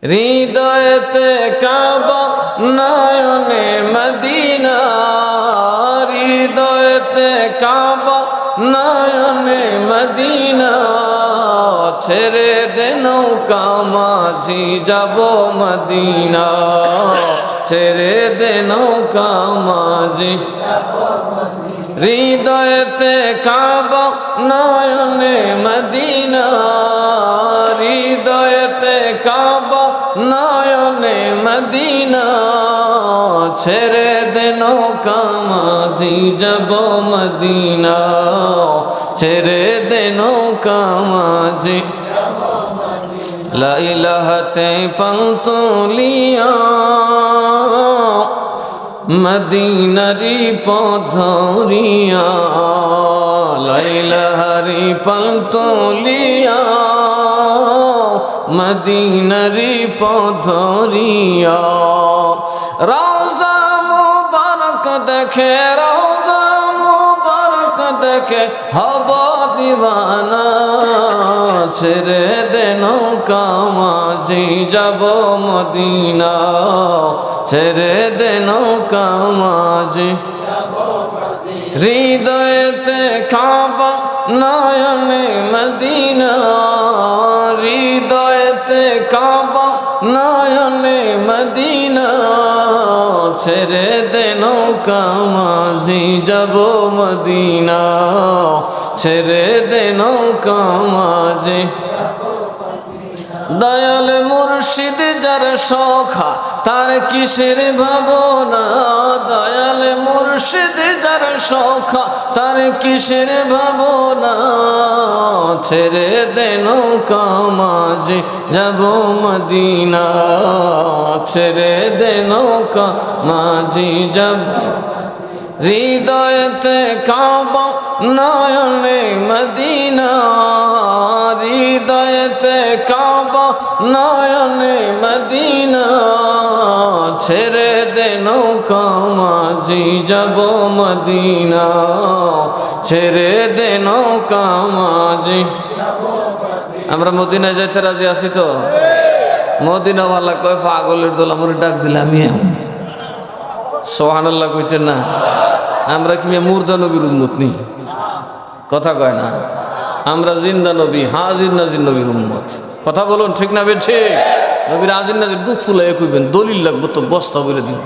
হৃদয়তে কাবা নয়নে মদিনা, হৃদয়তে কাবা নয়নে মদিনা, ছেড়ে দে নৌকা মাঝি যাব মদিনা, ছেড়ে দে নৌকা মাঝি। হৃদয়তে কাবা নয়নে মদিনা, হৃদয়তে কাবা নয়নে মদিনা, ছেড়ে দে নৌকা মাঝি যাব মদিনা, ছেড়ে দে নৌকা মাঝি। লা ইলাহাতে পন্তুলিয়া মদিনারি পধরিয়া, লা ইলাহারি পন্তুলিয়া মদিনারি পধরিয়া। রওজা মুবারক দেখে, রওজা মুবারক দেখে হব দিওয়ানা, ছেড়ে দে নৌকা মাঝি যাব মদিনা, ছেড়ে দে নৌকা মাঝি। হৃদয়তে কাবা নয়নে মদিনা, হৃদয়তে কাবা নয়নে মদিনা, ছেড়ে দে নৌকা মাঝি যাব মদিনা, ছেড়ে দে নৌকা মাঝি। দয়াল মুর্শিদ যার সখা তার কিসের ভাবনা, দয়াল মুর্শিদ যার সখা তার কিসের ভাবনা, ছেড়ে দে নৌকা মাঝি যাব মদিনা, ছেড়ে দে নৌকা মাঝি যাব। হৃদয়তে কাবা নয়নে মদিনা, হৃদয়তে কাবা নয়নে মদিনা, ছেড়ে দে নৌকা মাঝি যাব মদিনা, ছেড়ে দে নৌকা মাঝি। আমরা মদিনায় যেতে রাজি আছি তো? মদিনাওয়ালা কয় পাগলের দল আমার ডাক দিলে আমি সুবহানাল্লাহ কইছেন না? আমরা কি মুর্দা নবীর উম্মত নি? কথা কয় না। আমরা জিন্দা নবী, হাজির নাজির নবীর উম্মত। কথা বলুন ঠিক না? ঠিক নবীর হাজির নাজির বুক ফুলাই কইবেন, দলিল লাগবে তো বস্তা বলে দিব।